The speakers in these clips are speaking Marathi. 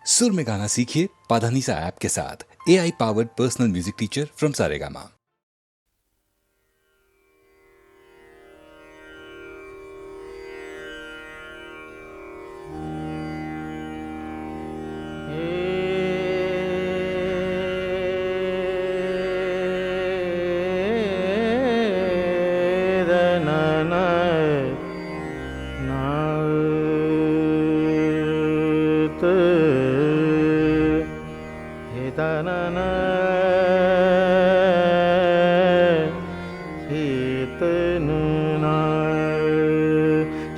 सुर में गाना सीखिए पाधानीसा ऐप के साथ। AI powered personal music teacher from Saregama.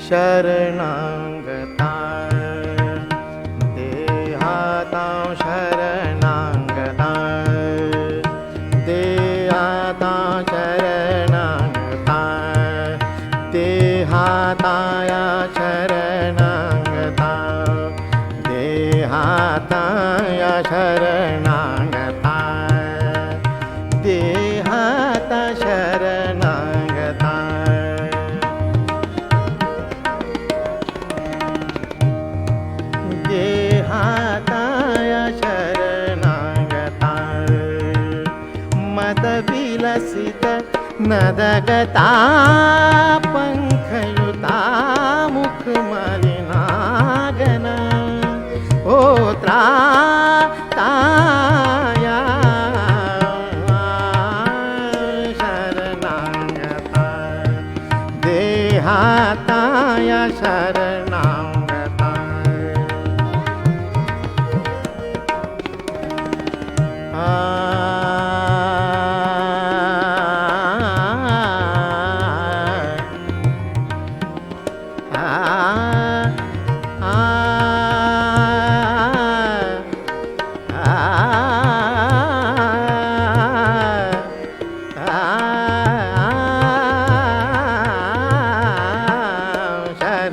शरणागता देहातां शरणागता देहातां शरणागता देहाताया शरणागता देहाताया शरणागता देहाता शरणागता देहाताया शरणागता मदविलसित नदगता पंखयुता मुखमलिनागना ओत्रा ताया शरणागता देहाताया शरणागता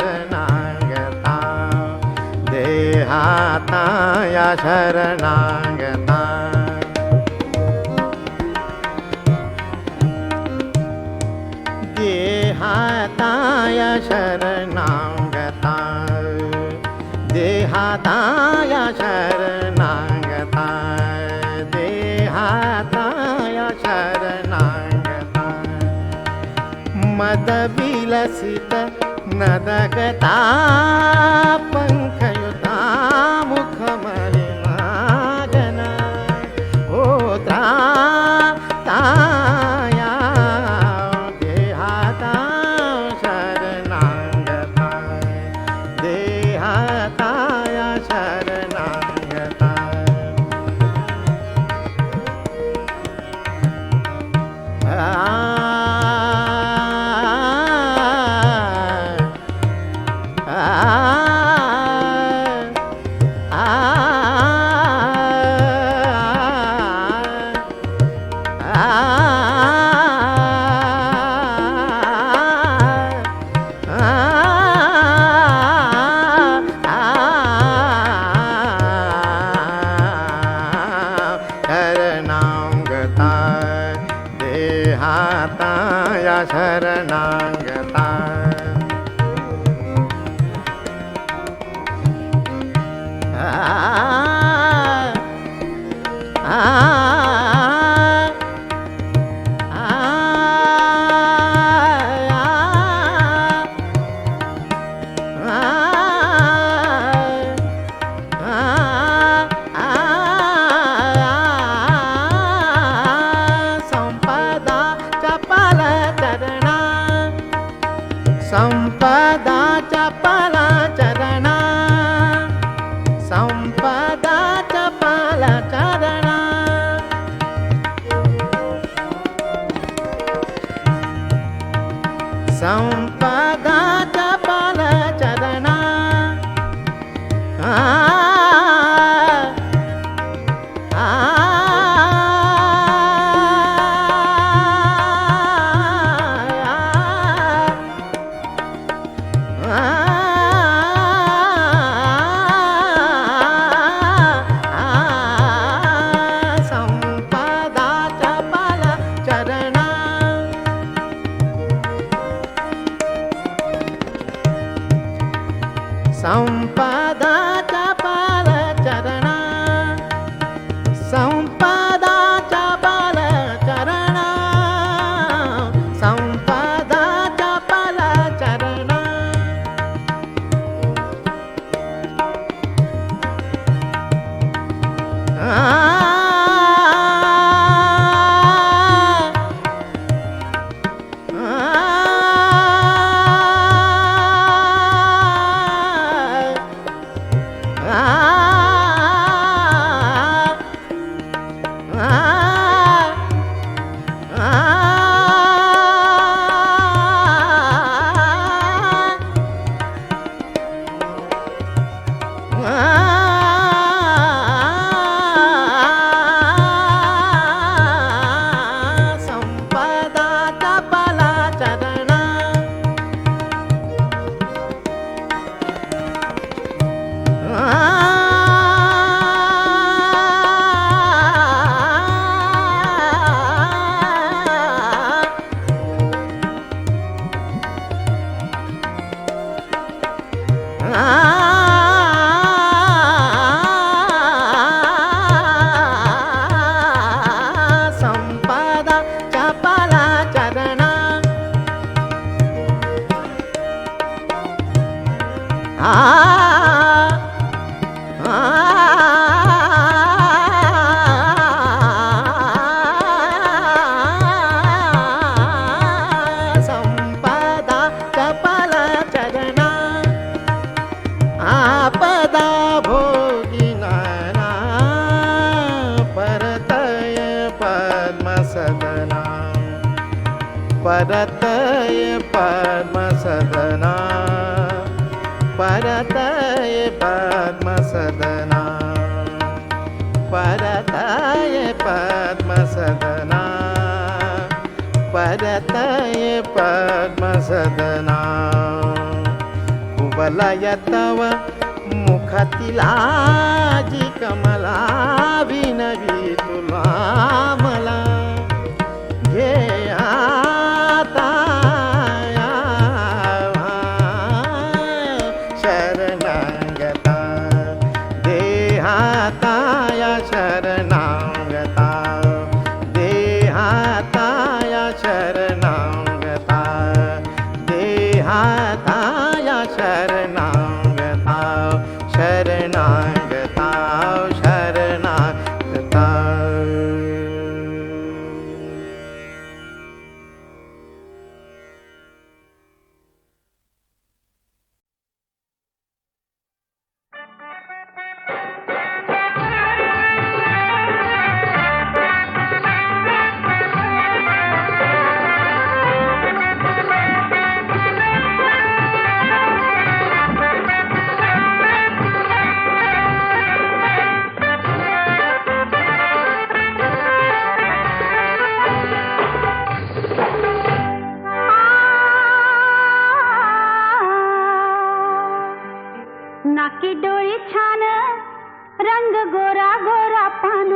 शरणागता देहाताया शरणागता देहाताया शरणागता देहाताया शरणागता देहाताया शरणागता मदविलसित नदगता पंखयुता मुखमलिनागना ओत्रा ताया देहाता शरणागता देहाताया शरणागता शरणागता देहाताया शरणागता संपदा चपल चरणा संपदा चपल चरणा संपदा चपल चरणा संपदा चपल चरणा आपदा भोगिनाना परतय पद्मसदना परतय पद्मसदना परतय पद्मसदना परतय पद्मसदना परतय पद्मसदना कुवलय तव मुखातिला जी कमला विनवी तुला मला घे आता शरणागता देहाताया शरणागता देहाताया शरणागता देहाताया शरणागता शरणागता शरणागता. नाकी डोळी छान रंग गोरा गोरा पान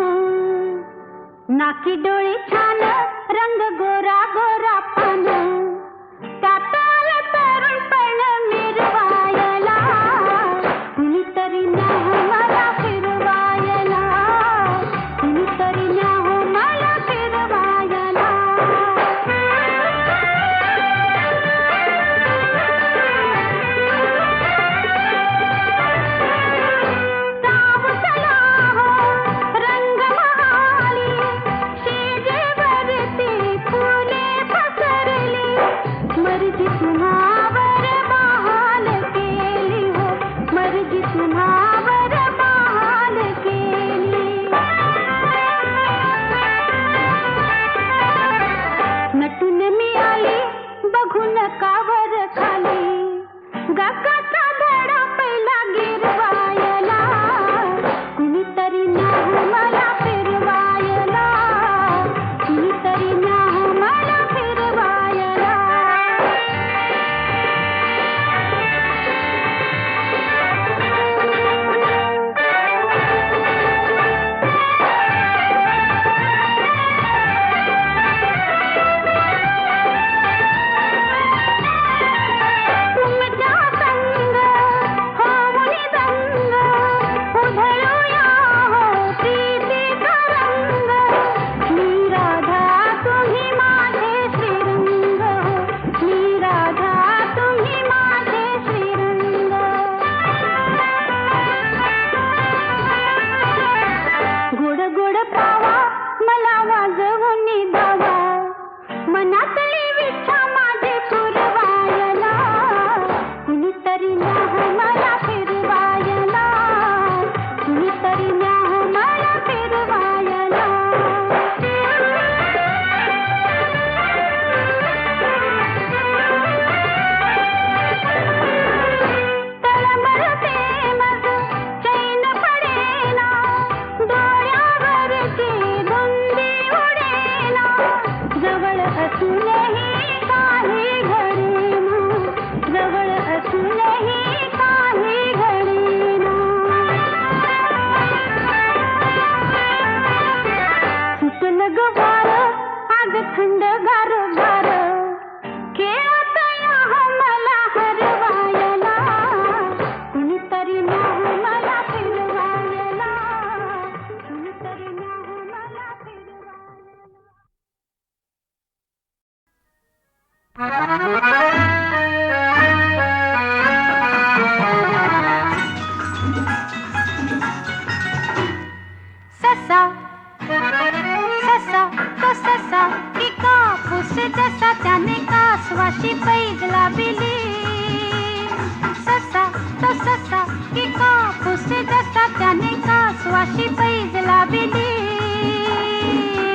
नाकी डोळी छान रंग गोरा गोरा पान त्यात आलं तरुणपण मिरवायला कुणीतरी न्याहो मला फिरवायला कुणीतरी न्याहो मला फिरवायला रंग महाली शेजेवरती फुले पसरली ससा ससा तो ससा की कापूस जसा त्याने कासवाशी पैज लाविली ससा तो ससा की कापूस जसा त्याने कासवाशी पैज लाविली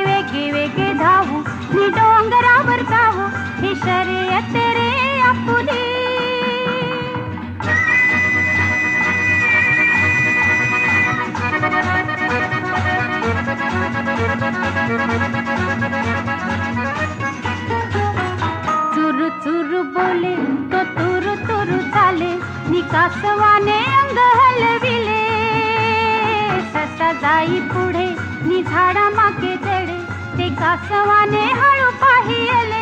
वेगे वेगे धावू मी डोंगरावर जाऊ ही शर्यत रे आपुली चुरू चुरू बोले तो तुरु तुरु चाले निकासवाने अंग हलविले ससा जाई पुढे नि झाडा मागे जडे ते कासवाने हळू पाहिले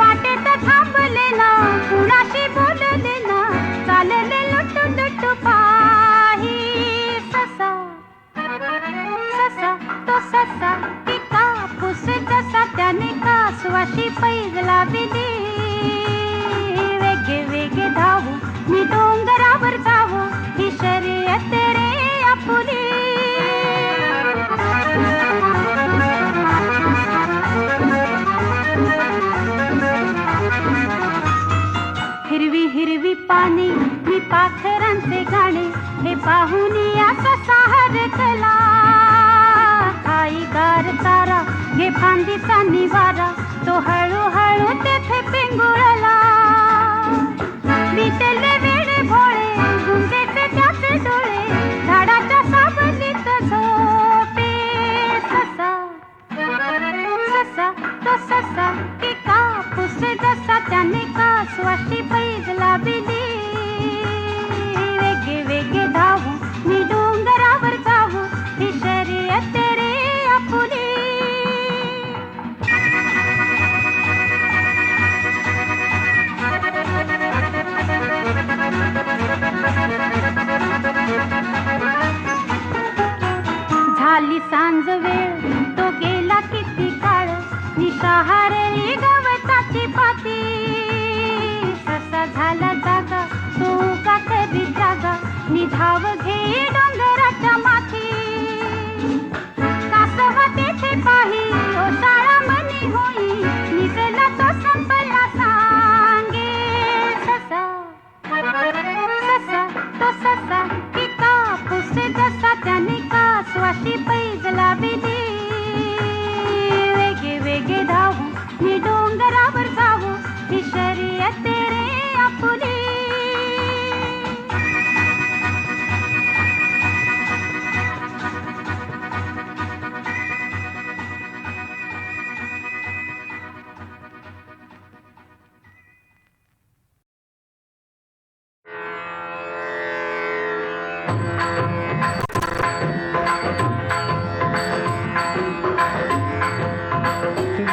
वाटेत थांबले ना कुणाशी बोलले ना चालले लुटू लुटू पाही ससा ससा तो ससा की कापूस जसा त्याने कासवाशी पैज लाविली वेगे वेगे धावू मी डोंगरावर जाऊ ही शर्यत रे आपुली हिरवी हिरवी पाने मी पाखरांचे गाणे हे पाहून या ससा हरकला खाई गार तारा घे फांदीचा निवारा तो हळूहळू तेथे पिंगुळला बिटले वेडे भोळे गुंगेचे त्याचे डोळे झाडाच्या सावलीत झोपे ससा ससा तो ससा की कापूस जसा त्याने कासवाशी पैज लाविली वेगे वेगे धावू मी डोंगरावर जाऊ ही शर्यत रे आपुली झाली सांज वेळ तो गेला किती काळ निशाहारली गवताची पाती ससा झाला जागा तो का कधी जागा निधाव घे डोंगराच्या माथी कासव तेथे पाही ओ शाळा मनी होई निजला तो संपला सांगे ससा ससा तो ससा की कापूस जसा त्याने कासवाशी पैज लाविली वेगे वेगे धावू मी डोंगरावर जाऊ ही शर्यत रे आपुली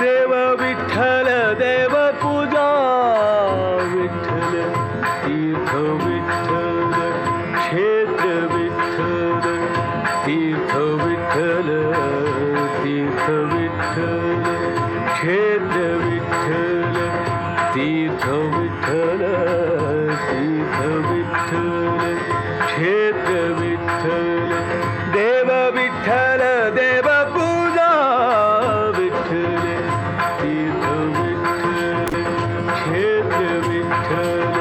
देव विठ्ठल देव पूजा विठ्ठल तीर्थ विठ्ठल क्षेत्र विठ्ठल तीर्थ विठ्ठल तीर्थ विठ्ठल क्षेत्र विठ्ठल तीर्थ विठ्ठल तीर्थ विठ्ठल क्षेत्र विठ्ठल देव विठ्ठल देव पूजा विठ्ठल तीर्थ विठ्ठल क्षेत्र विठ्ठल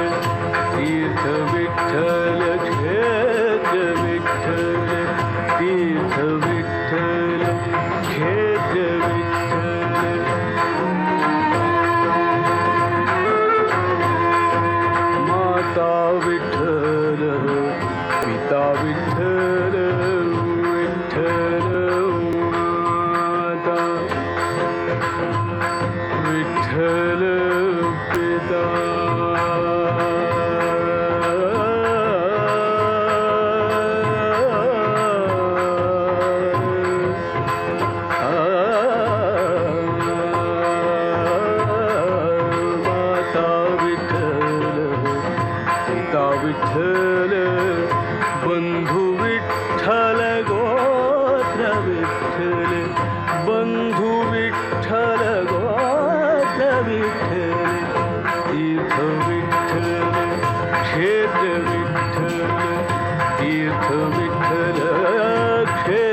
तीर्थ विठ्ठल क्षेत्र विठ्ठल तीर्थ विठ्ठल क्षेत्र विठ्ठल माता विठ्ठल पिता विठ्ठल विठ्ठल माता विठ्ठल पिता माता विठ्ठल पिता विठ्ठल बंधू विठ्ठल गोत्र विठ्ठल बंधू विठ्ठल गोत्र विठ्ठल तीर्थ विठ्ठल क्षेत्र विठ्ठल तीर्थ विठ्ठल क्षेत्र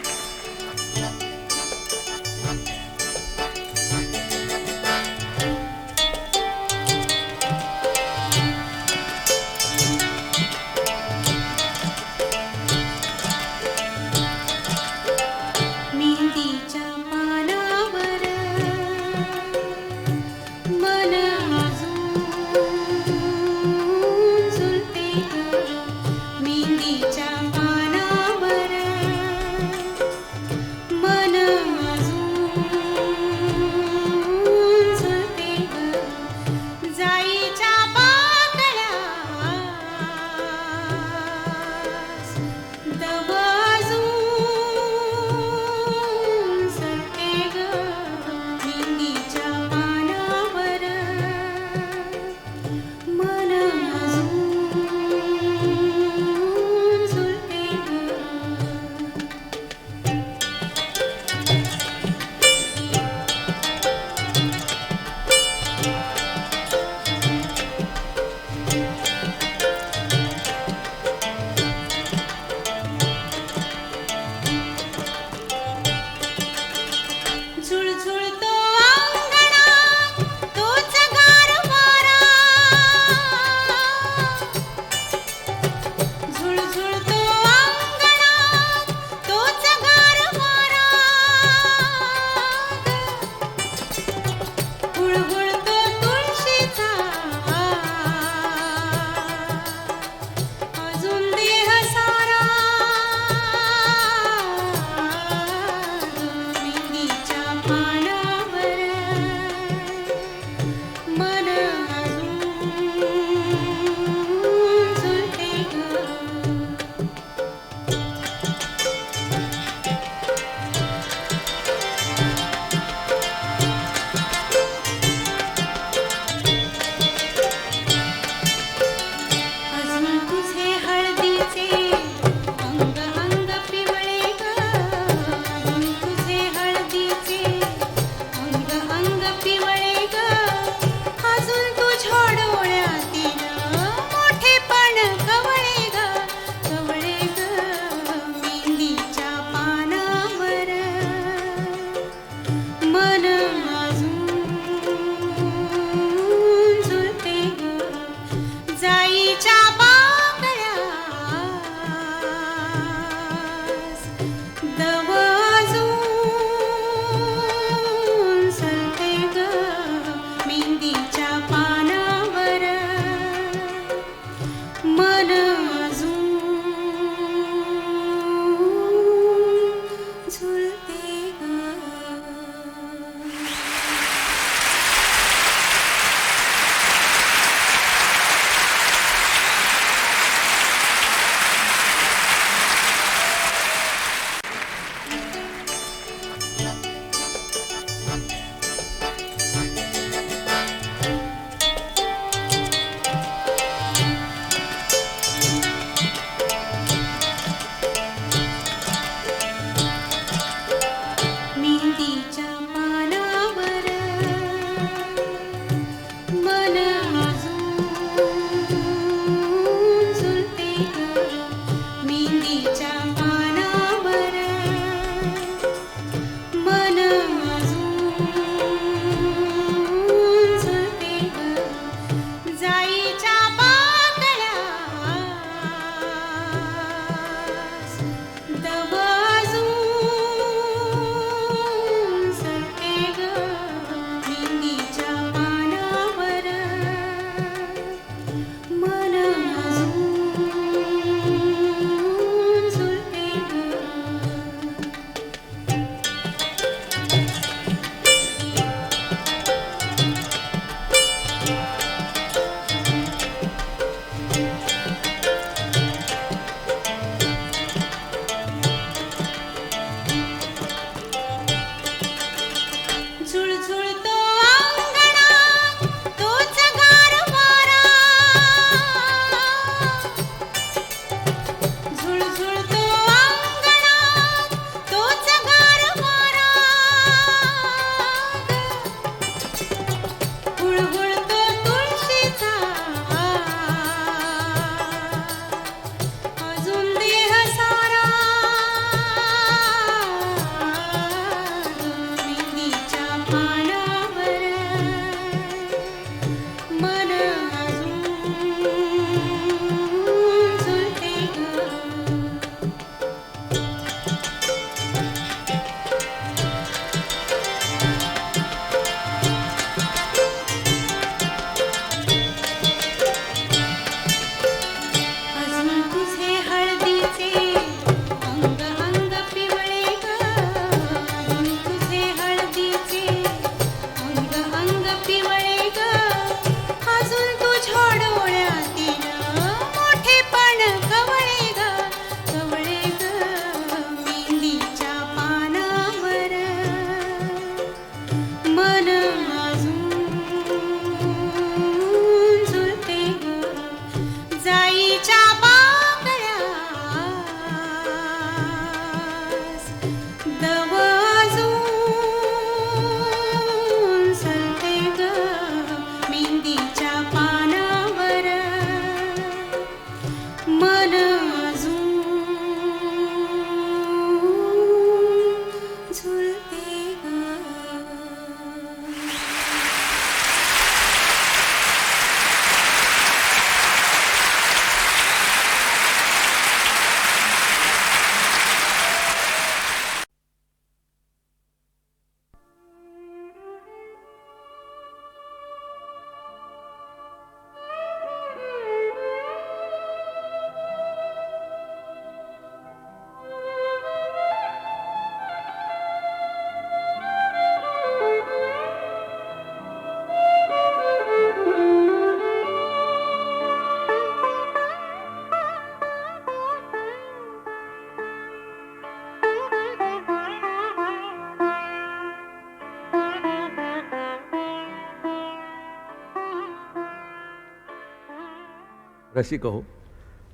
कशी कहो.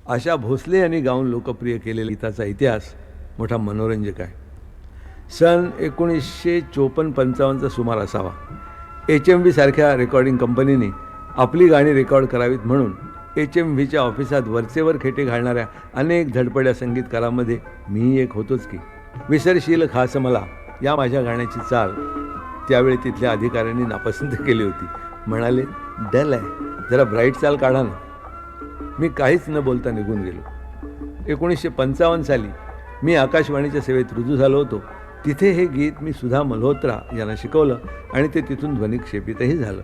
आशा भोसले यांनी गाऊन लोकप्रिय केलेल्या गीताचा इतिहास मोठा मनोरंजक आहे. सन 1954-55चा सुमार असावा. HMV सारख्या रेकॉर्डिंग कंपनीने आपली गाणी रेकॉर्ड करावीत म्हणून HMVच्या ऑफिसात वरचेवर खेटे घालणाऱ्या अनेक धडपड्या संगीतकारांमध्ये मीही एक होतोच की. विसरशील खास मला या माझ्या गाण्याची चाल त्यावेळी तिथल्या अधिकाऱ्यांनी नापसंत केली होती. म्हणाले, डल आहे, जरा ब्राईट चाल काढा ना. मी काहीच न बोलता निघून गेलो. 1955 साली मी आकाशवाणीच्या सेवेत रुजू झालो होतो. तिथे हे गीत मी सुधा मल्होत्रा यांना शिकवलं आणि ते तिथून ध्वनिक्षेपितही झालं.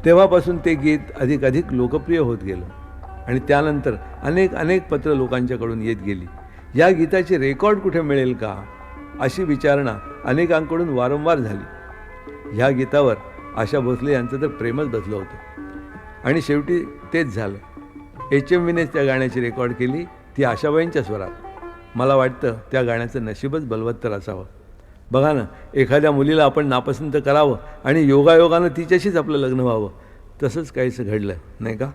तेव्हापासून ते गीत अधिक लोकप्रिय होत गेलं आणि त्यानंतर अनेक पत्र लोकांच्याकडून येत गेली. या गीताचे रेकॉर्ड कुठे मिळेल का अशी विचारणा अनेकांकडून वारंवार झाली. ह्या गीतावर आशा भोसले यांचं तर प्रेमच बसलं होतं आणि शेवटी तेच झालं. HMVनेच त्या गाण्याची रेकॉर्ड केली, ती आशाबाईंच्या स्वरात. मला वाटतं त्या गाण्याचं नशीबच बलवत्तर असावं. बघा ना, एखाद्या मुलीला आपण नापसंत करावं आणि योगायोगानं तिच्याशीच आपलं लग्न व्हावं. तसंच काहीसं घडलं नाही का.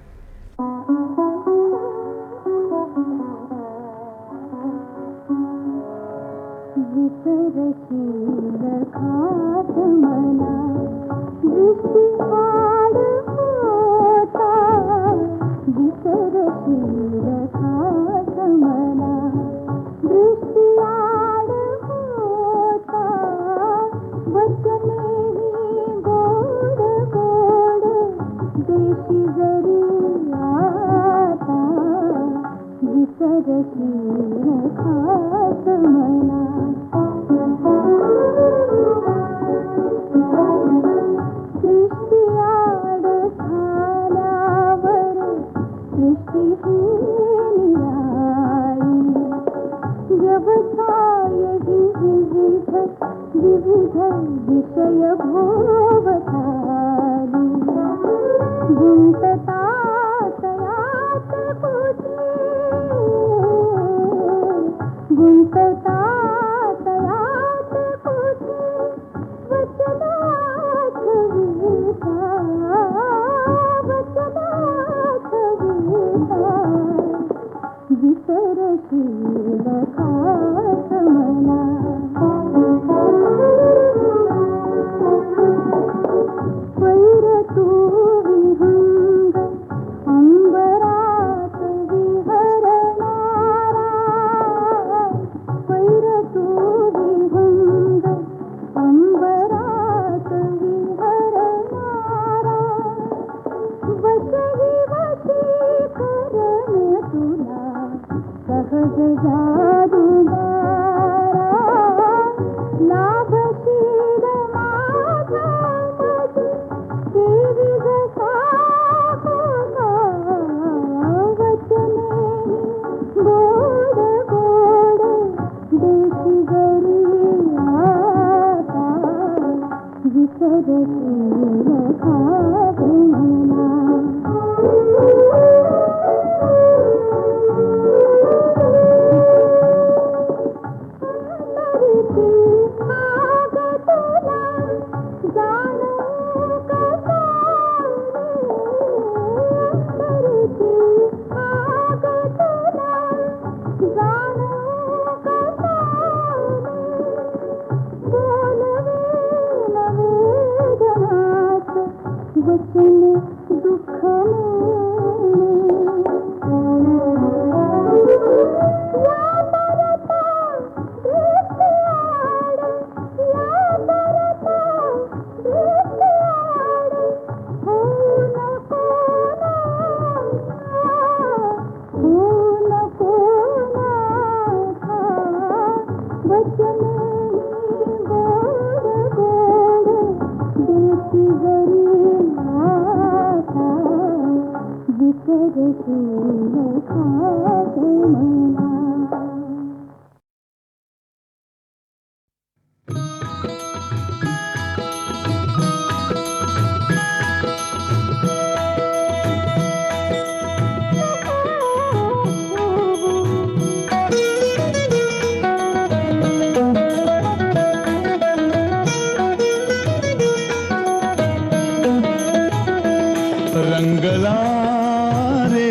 रंगला रे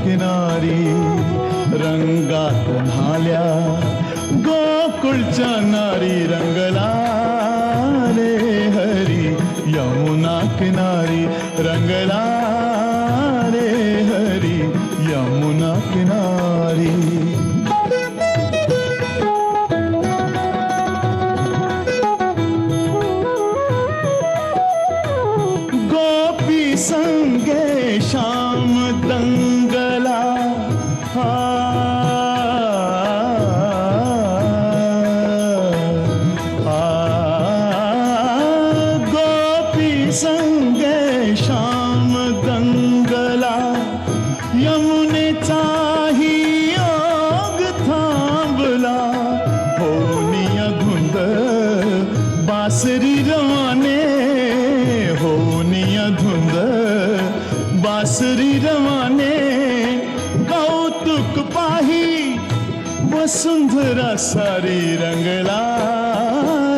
किनारी रंगात न्हाल्या गोकुळच्या नारी रंगला रे हरी यमुना किनारी रंगला रे हरी यमुना किनारी संगे श्याम दंगला गोपी संगे श्याम दंगला यमुनेचाही योग थांबला होनिया धुंद बासरी रवाने होनिया धुंद बासरी रवाने कौतुक पाही वसुंधरा सारी रंगला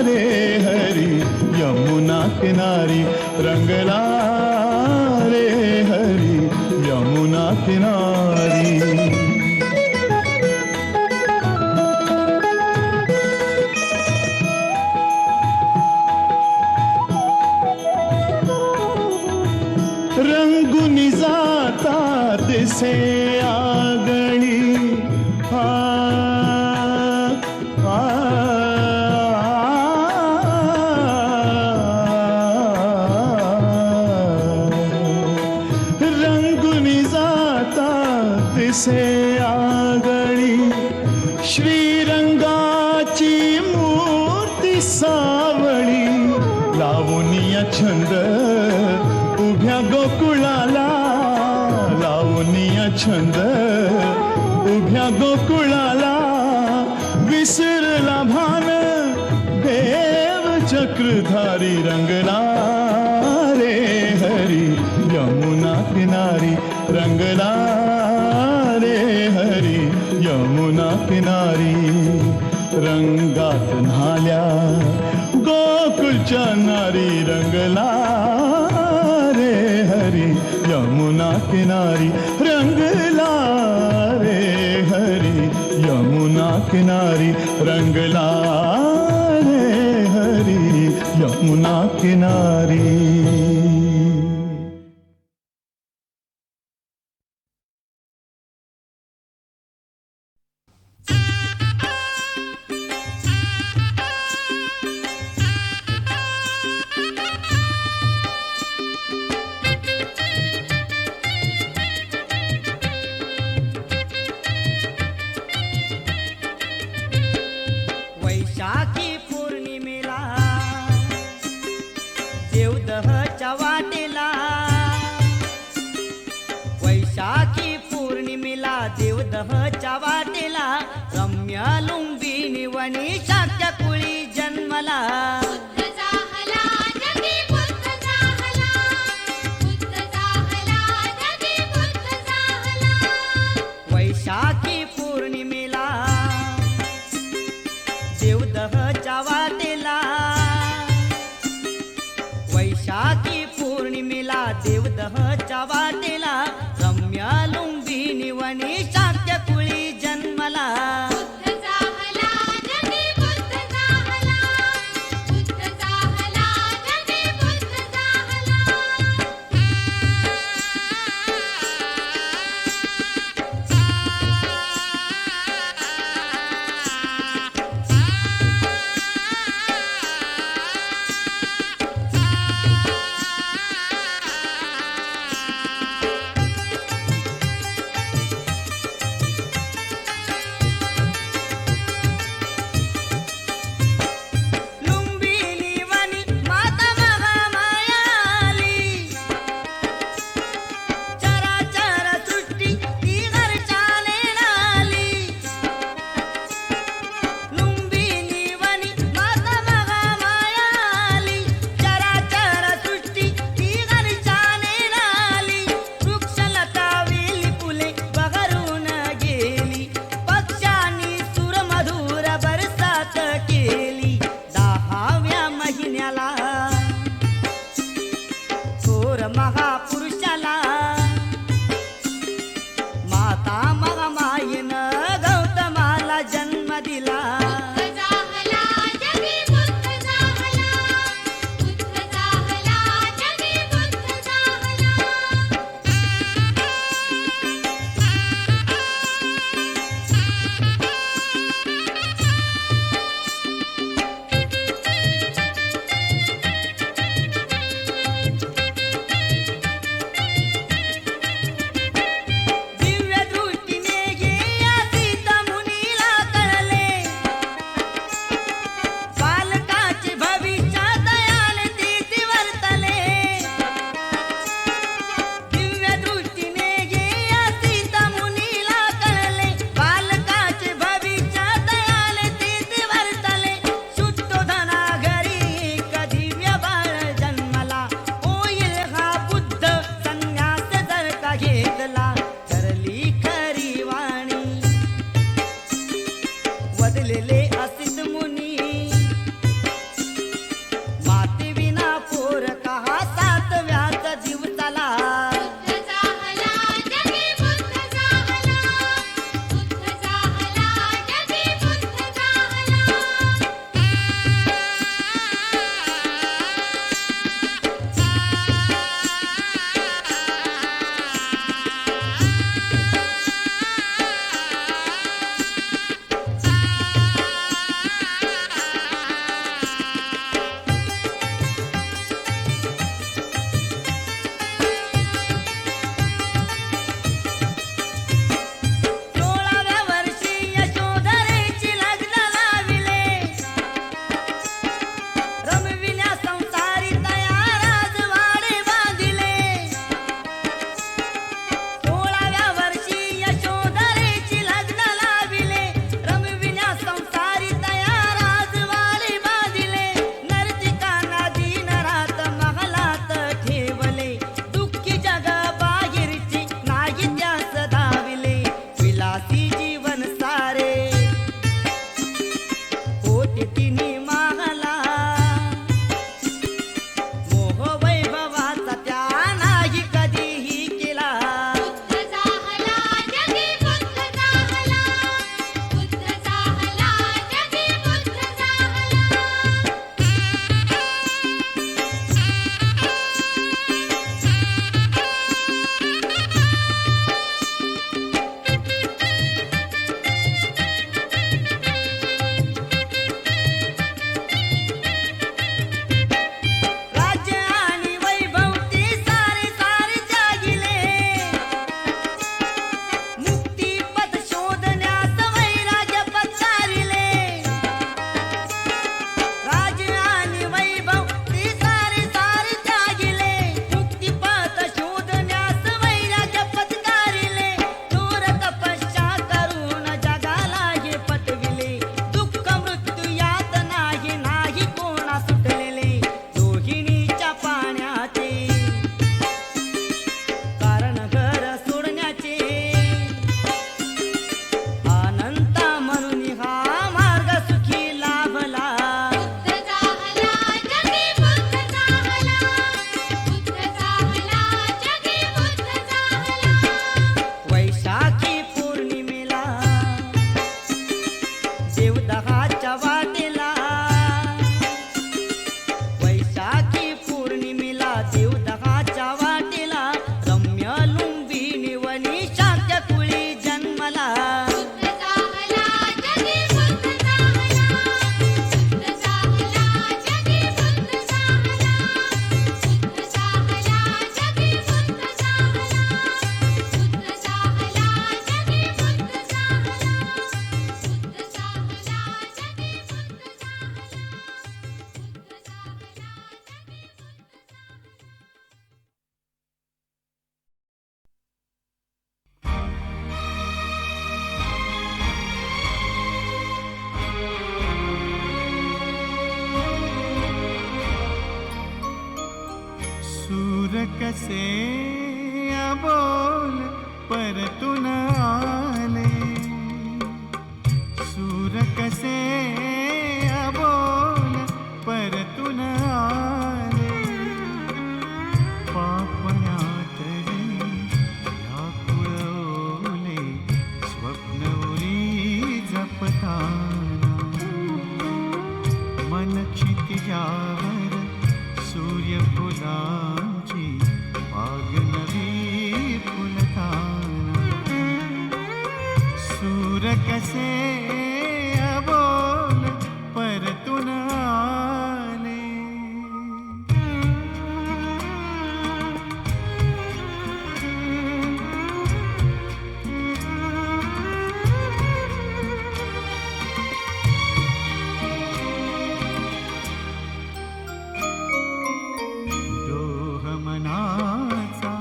रे हरी यमुना किनारी रंगला रे हरी यमुना किनारी रंगुनी जाता दिसे आगळी रंगुनी जाता दिसे आगळी श्रीरंगाची मूर्ती सावळी लावणीया छंद उभ्या गोकुळाला लावणीया छंद उभ्या गोकुळाला विसरला भान देव चक्रधारी रंगला रे हरी यमुना किनारी रंगला रे हरी यमुना किनारी रंगात न्हाल्या गोकुळच्या नारी रंगला रे हरी यमुना किनारी रंगला रे हरी यमुना किनारी रंगला रे हरी यमुना किनारी वैशाखी पौर्णिमेला देवदहच्या वाटेला वैशाखी पौर्णिमेला देवदहच्या वाटेला रम्य लुंबिनी वनी शाक्य कुळी जन्मला वैशाखी पौर्णिमेला देवदहच्या वाटेला वैशाखी पौर्णिमेला देवदहच्या वाटेला रम्य लुंबिनी वनी शाक्य कुळी जन्मला बुद्ध कसे अबोल परतून आले, सूर कसे अबोल परतून आले, पापण्यातले व्याकुळवले स्वप्नवरी जपताना, मन क्षितिजावर सूर्यफुलांची बाग नवी फुलताना, सूर कसे अबोल परतून आले. मनाचा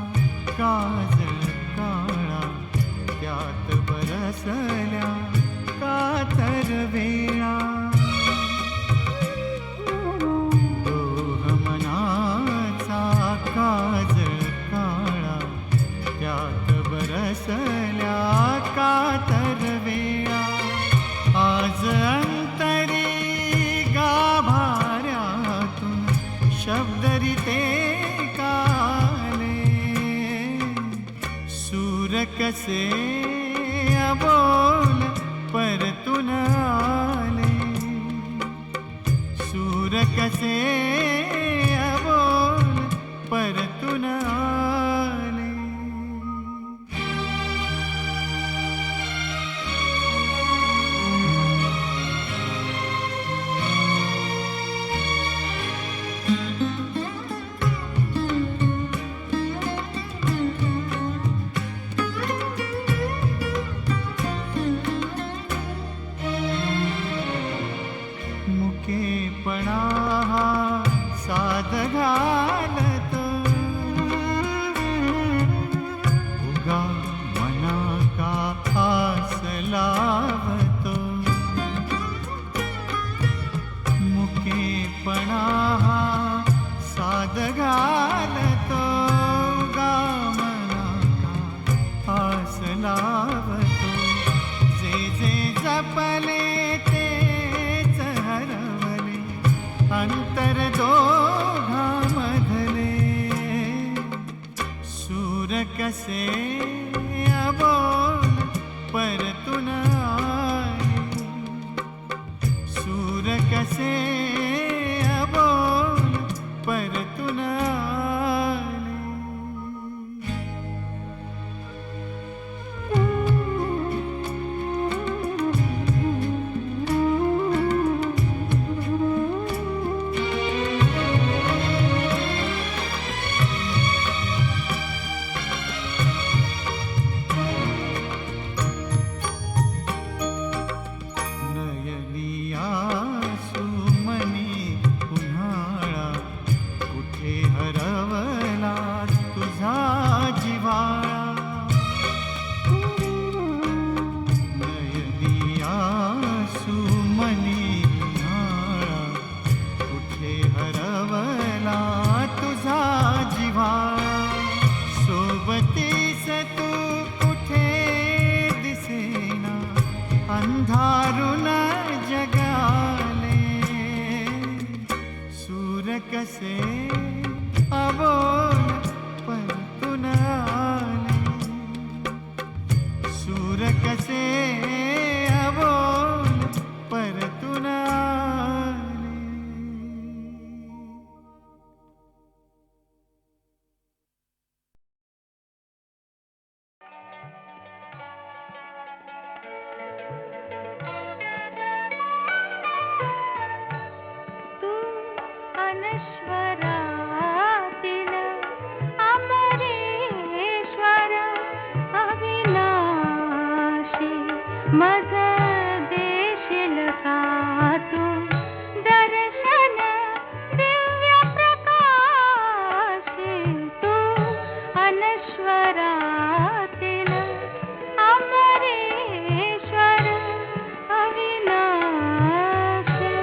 काजळ काळा त्यात बरसल्या कातर वेळा, दोह मनाचा काजळ काळा त्यात बरसल्या कातर वेळा, आज अंतरी गाभाऱ्यातून शब्दरिते कसे अबोल परतून आले, सूर कसे अबोल परतून आले. मुकेपणा साध घालतो, उगा मना का आस लावतो, मुकेपणा साध घालतो, उगा मना का आस लावतो, जे जे जपले अंतर दोघांमधले, सूर कसे अबोल परतून आले, सूर कसे अबोल परतून आले. अंधारून जगाले, सूर कसे अबोल परतून आले, सूर कसे अबोल परतून आले. अनश्वरातील अमरेश्वर अविनाशी, मज देशील का तू दर्शन दिव्य प्रकाशी, तू अनश्वरातील अमरेश्वर अविनाशी.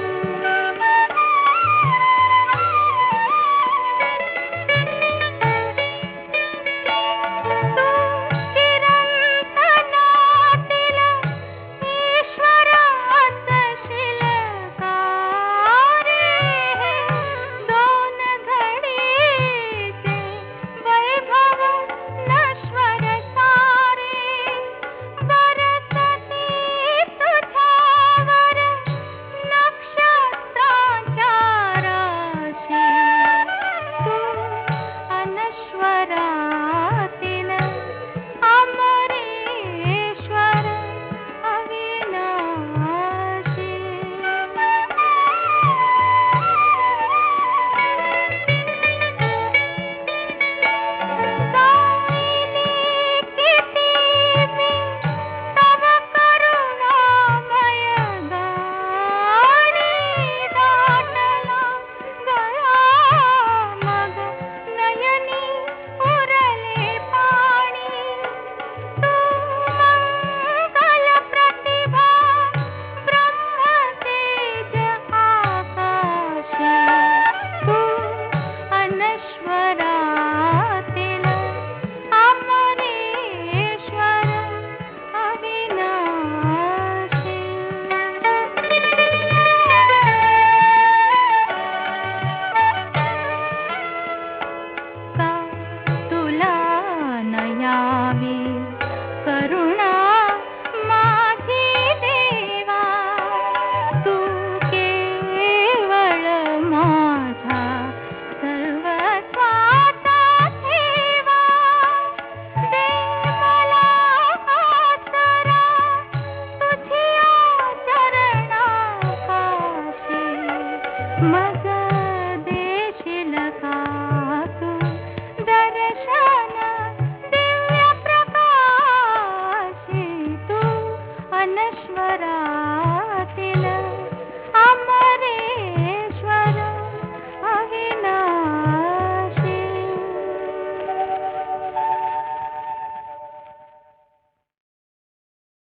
जावे